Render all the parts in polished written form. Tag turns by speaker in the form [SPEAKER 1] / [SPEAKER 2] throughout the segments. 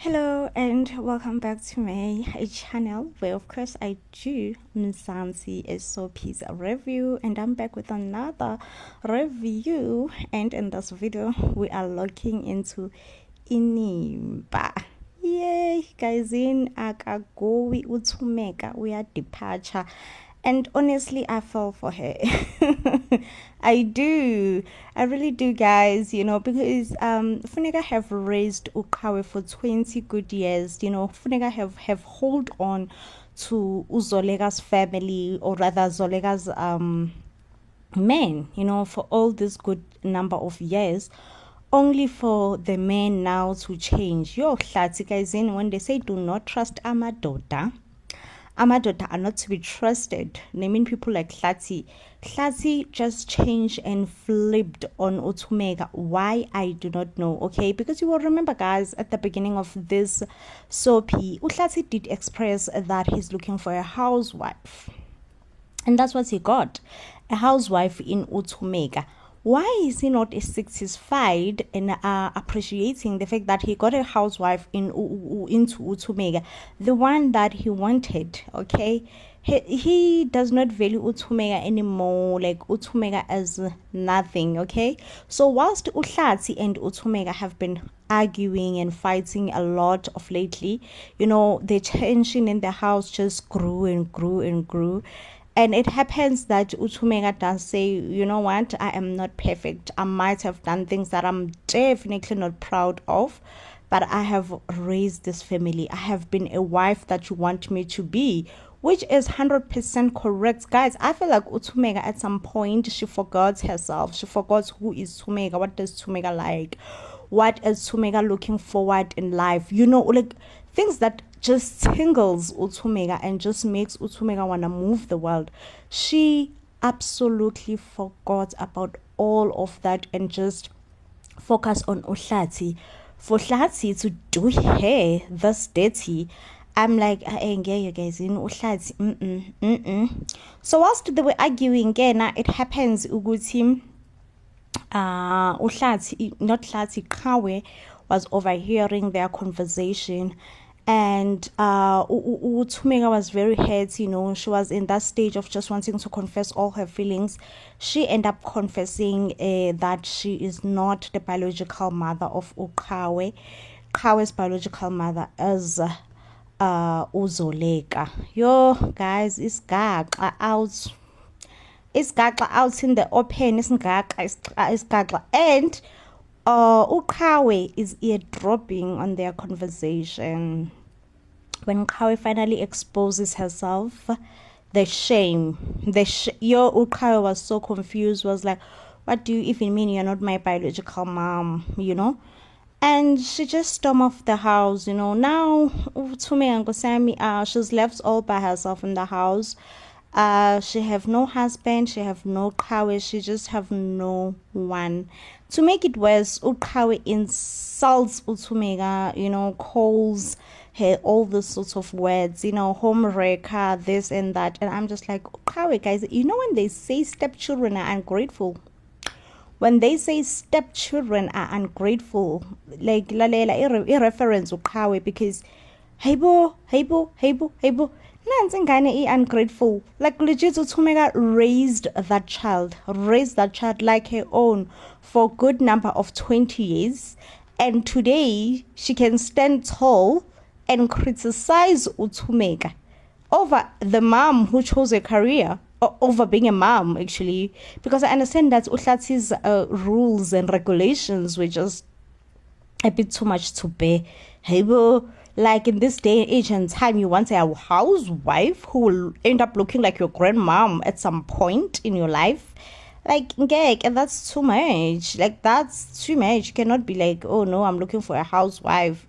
[SPEAKER 1] Hello and welcome back to my channel where of course I do Mzansi SOP's review, and I'm back with another review. And in this video we are looking into Inimba. Yay guys, in Akagowi Utsumeka, we are departure. And honestly, I fell for her. I really do, guys, because Funeka have raised Ukawe for 20 good years. Funeka have hold on to Uzolega's family, or rather Zolega's men, for all this good number of years, only for the men now to change. Yo, guys, when they say do not trust Amadota are not to be trusted. Naming people like Hlati just changed and flipped on Utsumeka. Why, I do not know. Okay, because you will remember, guys, at the beginning of this soapy, Hlati did express that he's looking for a housewife, and that's what he got, a housewife in Utsumeka. Why is he not satisfied and appreciating the fact that he got a housewife into Utsumeka, the one that he wanted? Okay, he does not value Utsumeka anymore, like Utsumeka as nothing. Okay, so whilst Uhlati and Utsumeka have been arguing and fighting a lot of lately, the tension in the house just grew and grew and grew. And it happens that Utsumeka does say, you know what, I am not perfect. I might have done things that I'm definitely not proud of, but I have raised this family. I have been a wife that you want me to be, which is 100% correct. Guys, I feel like Utsumeka at some point, she forgot herself. She forgot who is Tsumeka. What does Tsumeka like? What is Tsumeka looking forward in life? Like things that just tingles Utsumeka and just makes Utsumeka want to move the world. She absolutely forgot about all of that and just focus on Uhlati. For Hlati to do her this dirty, I'm like, I ain't get you guys in Uhlati. So whilst they were arguing again, it happens Uguti Uhlati, not Hlati, Kawe was overhearing their conversation. And Utsumeka was very hurt. She was in that stage of just wanting to confess all her feelings. She ended up confessing that she is not the biological mother of Ukawe. Kawe's biological mother is Uzoleka. Yo, guys, it's gaga out. It's gaga out in the open. It's gaga. And Ukawe is eardropping on their conversation. When Ukawe finally exposes herself, the shame, Ukawe was so confused, was like, what do you even mean you're not my biological mom, And she just stormed off the house, Now, Utume Ngosami, she's left all by herself in the house. She have no husband, she have no Ukawe, she just have no one. To make it worse, Ukawe insults Utsumeka, calls her all these sorts of words, home wrecker, this and that. And I'm just like, Ukawe, guys, when they say stepchildren are ungrateful, when they say stepchildren are ungrateful, like Lalela, reference Ukawe, because hebo, ungrateful. Like legit, Utsumeka raised that child like her own for a good number of 20 years. And today, she can stand tall and criticize Utsumeka over the mom who chose a career, or over being a mom, actually. Because I understand that Uhlati's rules and regulations were just a bit too much to bear. Like in this day and age and time, you want a housewife who will end up looking like your grandmom at some point in your life. Like, and that's too much. Like, that's too much. You cannot be like, oh no, I'm looking for a housewife.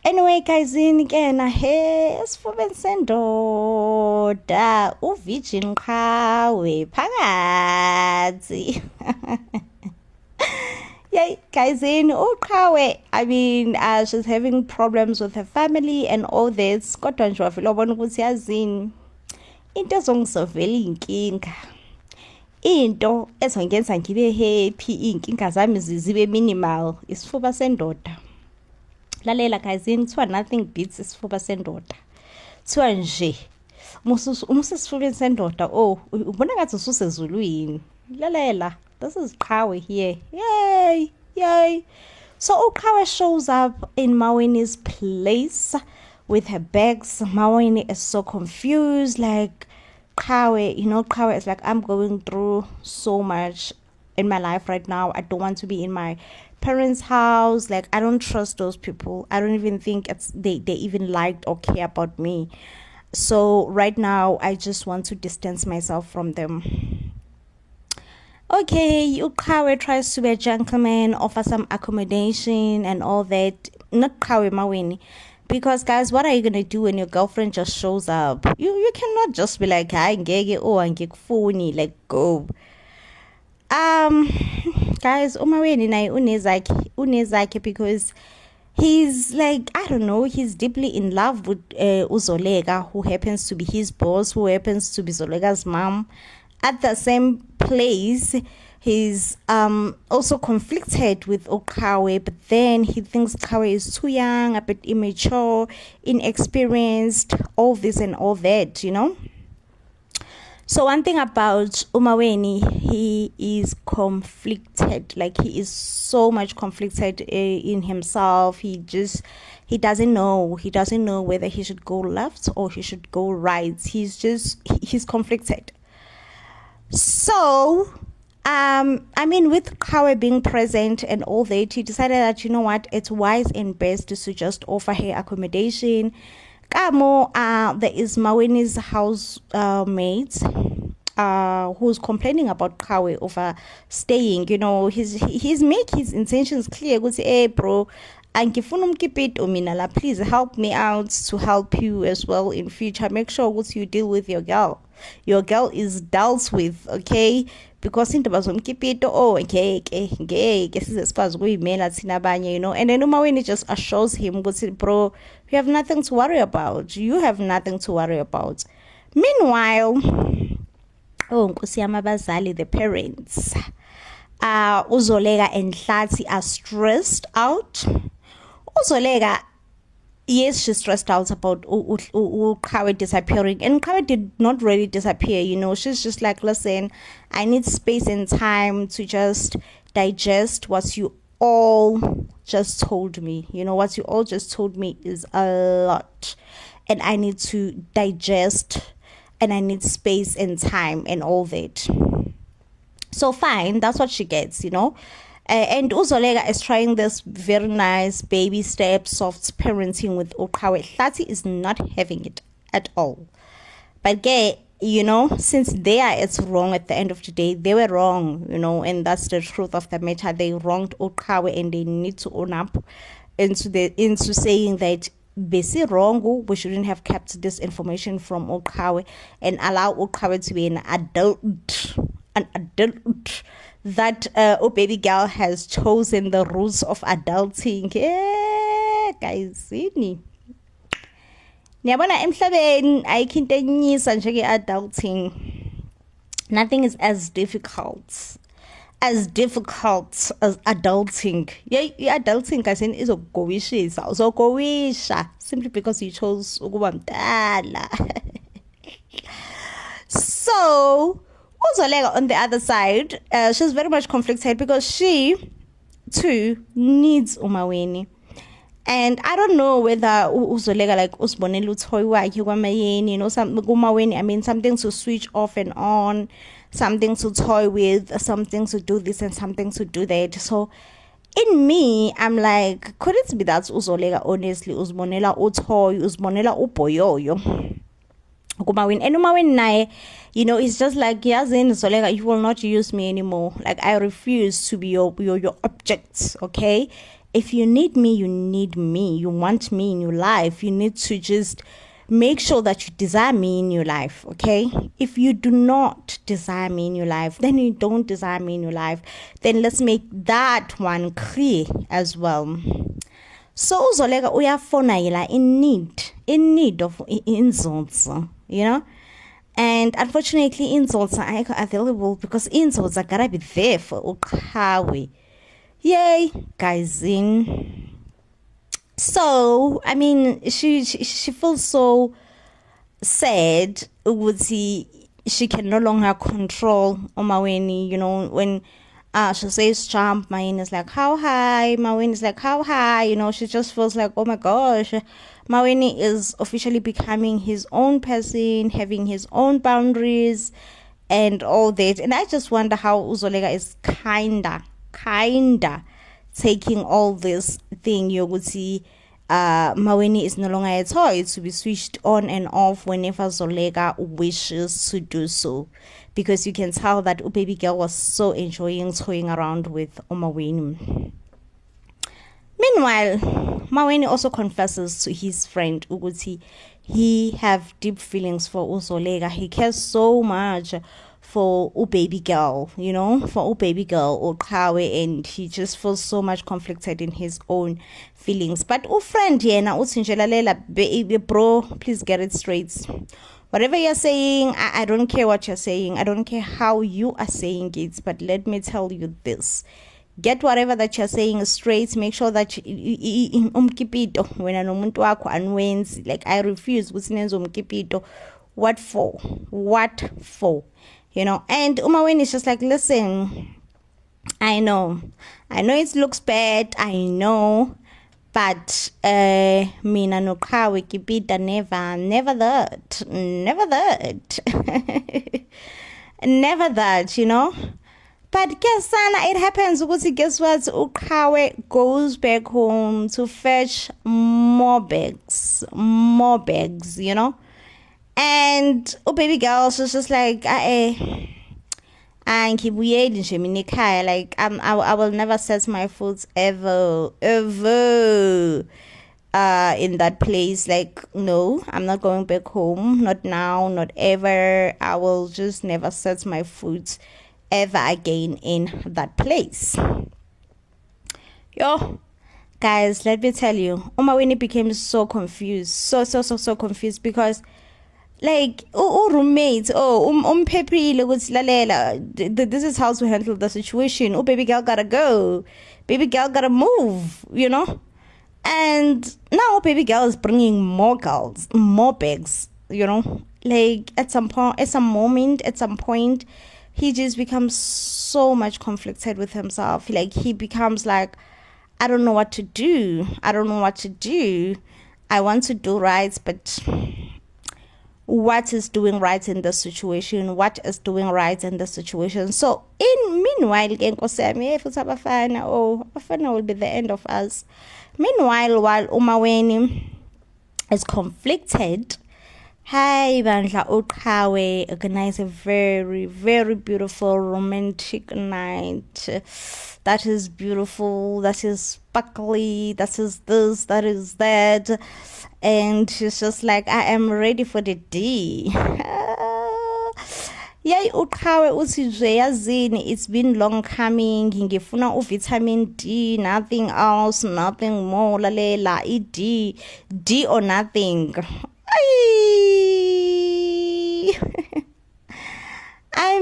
[SPEAKER 1] Anyway, guys, again, as for Vincendo, Uvijin Kawe, Pagati. Yeah, guys, in Ukawe, I mean, she's having problems with her family and all this. Kodwa nje wafila ubona ukuthi yazini into ezongisovela inkinga. Into ezongenza ngibe happy, inkinga zami zibe minimal, isifuba sendoda. lalela guys, kuthiwa nothing beats isifuba sendoda. Kuthiwa nje umusesifubeni sendoda, oh ubona ngathi ususezulwini. Lalela, this is Qhawe here. Yay. So Qhawe shows up in Mawene's place with her bags. Mawene is so confused, like Qhawe, Qhawe is like, I'm going through so much in my life right now. I don't want to be in my parents' house. Like, I don't trust those people. I don't even think they even liked or care about me. So right now I just want to distance myself from them. Okay, Qhawe tries to be a gentleman, offer some accommodation and all that. Not Qhawe, Mawene. Because guys, what are you gonna do when your girlfriend just shows up? You cannot just be like, hi ngeke, oh angikufuni, like go. Guys, Mawene naye unezakhe because he's like, I don't know, he's deeply in love with uZolega, who happens to be his boss, who happens to be Zolega's mom. At the same place, he's also conflicted with Qhawe, but then he thinks Qhawe is too young, a bit immature, inexperienced, all this and all that, So one thing about Mawene, he is conflicted. Like, he is so much conflicted in himself. He doesn't know. He doesn't know whether he should go left or he should go right. He's conflicted. So, with Qhawe being present and all that, he decided that, it's wise and best to just offer her accommodation. There is Mawene's housemate who's complaining about Qhawe over staying. He's make his intentions clear. Hey bro, please help me out to help you as well in future. Make sure you deal with your girl. Your girl is dealt with, okay? Because into bazomkipito, oh okay, and then Mawene just assures him, bro, you have nothing to worry about. Meanwhile, the parents, uZolega and Hlathi are stressed out. uZolega, yes, she's stressed out about Qhawe disappearing, and Qhawe did not really disappear. She's just like, listen, I need space and time to just digest what you all just told me. What you all just told me is a lot, and I need to digest, and I need space and time and all that. So fine, that's what she gets, and uZolega is trying this very nice baby step, soft parenting with Qhawe. Hlathi is not having it at all. But since it's wrong at the end of the day, they were wrong, and that's the truth of the matter. They wronged Qhawe, and they need to own up into saying that basi wrong, we shouldn't have kept this information from Qhawe and allow Qhawe to be an adult. That baby girl has chosen the rules of adulting. Yeah, guys, niyabona emhlabeni ayikho into adulting. Nothing is as difficult as adulting. Yeah, adulting guys is uzogowisha simply because you chose ukuba mdala. So uZolega on the other side, she's very much conflicted because she too needs Mawene. And I don't know whether uZolega like usibonela uthoyi wakhe kwaMayeni, Mawene, something to switch off and on, something to toy with, something to do this and something to do that. So in me, I'm like, could it be that uZolega honestly usibonela uthoyi, usibonela uboyoyo? And Mawene naye, it's just like, Zolega, you will not use me anymore. Like, I refuse to be your object, okay? If you need me, you need me. You want me in your life. You need to just make sure that you desire me in your life, okay? If you do not desire me in your life, then you don't desire me in your life. Then let's make that one clear as well. So uZolega uyafona in need of insults, and unfortunately insults are available because insults are gotta be there for Qhawe. Yay, guys. So I mean, she feels so sad. She can no longer control Maweni, you know, when she says jump, Maweni is like how high, Maweni is like how high, you know, she just feels like, oh my gosh, Maweni is officially becoming his own person, having his own boundaries and all that. And I just wonder how Uzolega is kinda taking all this thing. You would see Maweni is no longer a toy to be switched on and off whenever Zolega wishes to do so, because you can tell that baby girl was so enjoying toying around with Maweni. Meanwhile, Maweni also confesses to his friend Uguti he have deep feelings for Uzolega. He cares so much for baby girl, you know, for baby girl Uqhawe, and he just feels so much conflicted in his own feelings. But friend yena uthi bro, please get it straight. Whatever you're saying, I don't care what you're saying. I don't care how you are saying it, but let me tell you this. Get whatever that you're saying straight. Make sure that umkipito when anomuntu wakho anwenzi, like I refuse usinenza umkipito. What for? You know, and Maweni is just like, listen, I know it looks bad, I know, but mina noqhawe kipita never that never that, you know. But guess it happens because guess what, Uqhawe goes back home to fetch more bags, you know. And baby girl, she's just like, like I will never set my foot ever in that place. Like, no, I'm not going back home, not now, not ever. I will just never set my foot ever again in that place. Yo, guys, let me tell you, Maweni became so confused, so confused, because like roommates, this is how to handle the situation. Oh, baby girl gotta go, baby girl gotta move, you know. And now baby girl is bringing more girls, more bags, you know. Like at some point he just becomes so much conflicted with himself. Like he becomes like, I don't know what to do, I want to do right, but what is doing right in the situation? So meanwhile, Bafana will be the end of us. Meanwhile, while Maweni is conflicted, hi Bandla Uqhawe organize a very, very beautiful romantic night. That is beautiful, that is sparkly, that is this, that is that. And she's just like, I am ready for the D. Yay Uqhawe uthi nje yazini, it's been long coming, ngifuna vitamin D, nothing else, nothing more, lalela D or nothing. I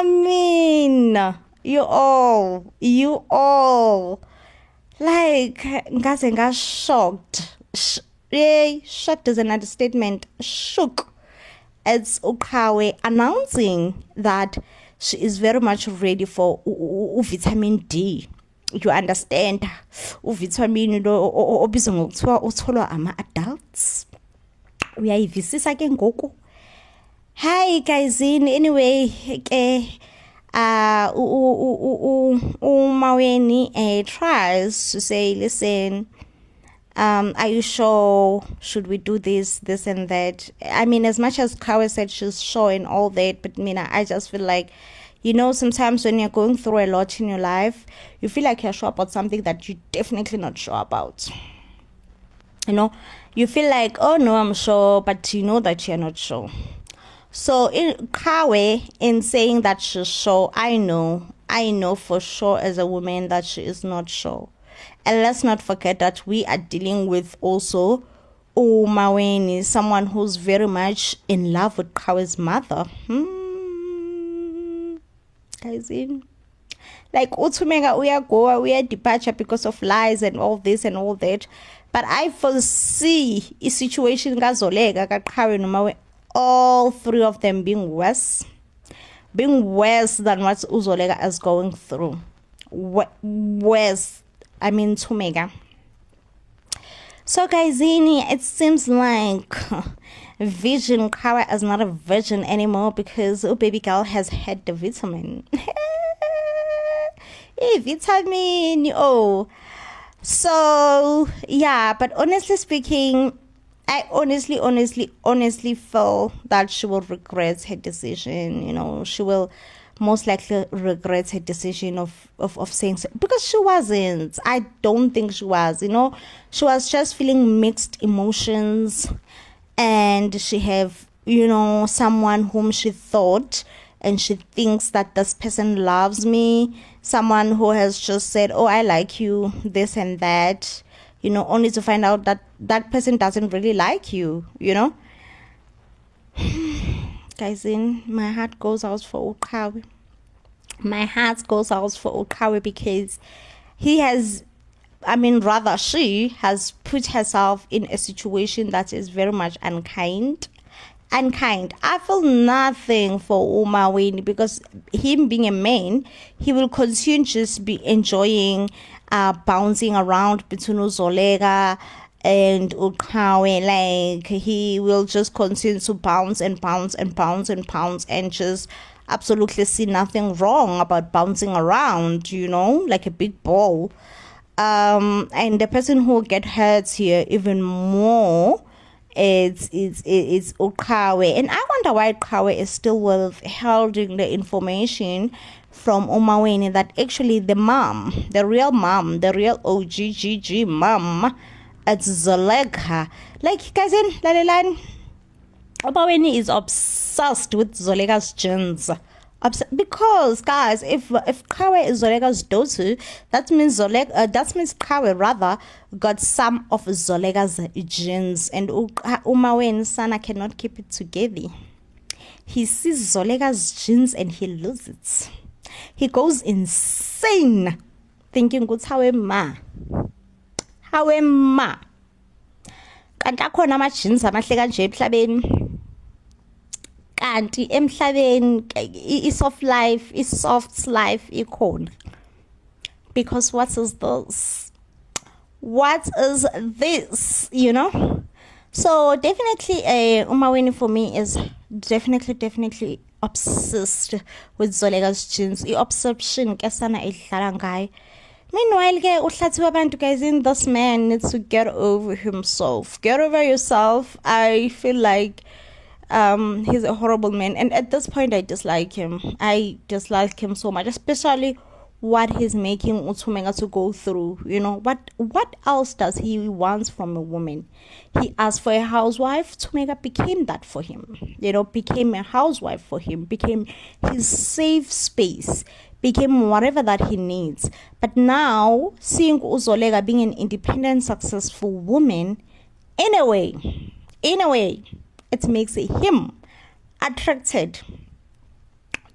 [SPEAKER 1] mean, you all like ngaze shocked. Shocked is an understatement. Shook. It's Uqhawe announcing that she is very much ready for vitamin D. You understand? Vitamin obizwa ngokuthiwa utholwa ama-adults. Uyayivisisa ke ngoku. Hi guys, anyway, Maweni tries to say, listen, are you sure? Should we do this and that? I mean, as much as Kawe said she's sure and all that, but I just feel like, you know, sometimes when you're going through a lot in your life, you feel like you're sure about something that you're definitely not sure about. You know, you feel like, oh no, I'm sure, but you know that you're not sure. So in Kawe, in saying that she's sure, I know for sure as a woman that she is not sure. And let's not forget that we are dealing with also Maweni, someone who's very much in love with Kawe's mother. Guys, Like uthumeka uyagoa, uya departure because of lies and all this and all that. But I foresee a situation kaZoleka, kaQhawe noMawe, all three of them being worse than what uZoleka is going through. Worse, I mean Thumeka. So guys, it seems like Vision Kawa is not a virgin anymore because baby girl has had the vitamin. Vitamin, oh. So yeah, but honestly speaking, I honestly feel that she will regret her decision. She will most likely regret her decision of saying so, because she wasn't. I don't think she was. She was just feeling mixed emotions, and she have someone whom she thought and she thinks that this person loves me, someone who has just said, oh, I like you, this and that, only to find out that that person doesn't really like you. Guys, my heart goes out for Uqhawe. My heart goes out for Uqhawe because she has put herself in a situation that is very much unkind. I feel nothing for Umaweni because him being a man, he will continue just be enjoying bouncing around between uZoleka and Uqhawe. Like he will just continue to bounce and just absolutely see nothing wrong about bouncing around, like a big ball. And the person who will get hurt here even more, it's Uqhawe. And I wonder why Uqhawe is still withholding the information from Umaweni that actually the real OGGG mom, it's Zoleka. Like guys, Umaweni is obsessed with Zoleka's genes. Because guys, if Qhawe is Zoleka's daughter, that means Qhawe rather got some of Zoleka's genes, and Umaweni Sana cannot keep it together. He sees Zoleka's genes and he loses it. He goes insane, thinking Hawe ma. Kanti akhona ama-genes amahle kanje emhlabeni. Kanti emhlabeni i-soft life ikhona. Because what is this? So definitely Umaweni for me is definitely obsessed with Zoleka's genes. I-obsession ke sana idlala ngayo. Meanwhile, guys, this man needs to get over himself. Get over yourself. I feel like he's a horrible man, and at this point I dislike him so much, especially what he's making Uthumeka to go through. What else does he want from a woman? He asked for a housewife. Thumeka became that for him, became a housewife for him, became his safe space, became whatever that he needs. But now seeing uZoleka being an independent, successful woman, in a way it makes him attracted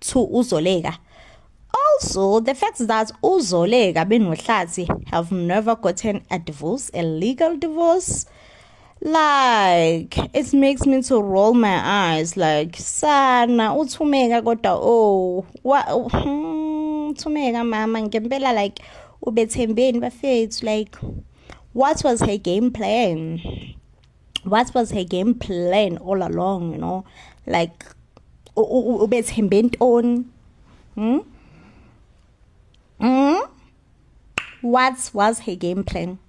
[SPEAKER 1] to uZoleka. Also, the fact that uZoleka noHlathi have never gotten a divorce, a legal divorce, like it makes me to roll my eyes like sana uThumeka kodwa what Thumeka mama ngempela, like ubethembeni bafethu, like what was her game plan? What was her game plan all along, like ubethembeni on what was her game plan?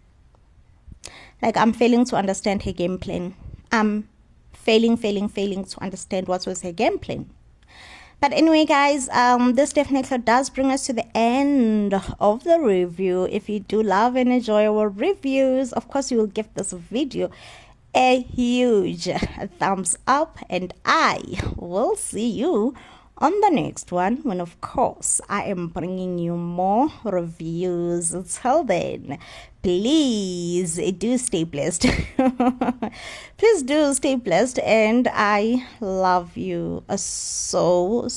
[SPEAKER 1] Like, I'm failing to understand her game plan. I'm failing to understand what was her game plan. But anyway, guys, this definitely does bring us to the end of the review. If you do love and enjoy our reviews, of course, you will give this video a huge thumbs up, and I will see you on the next one, when of course I am bringing you more reviews. Till then, please do stay blessed. Please do stay blessed, and I love you so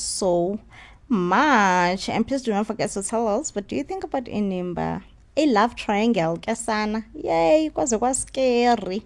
[SPEAKER 1] much. And please do not forget to tell us, what do you think about Inimba? A love triangle, Kasana. Yay, it was scary.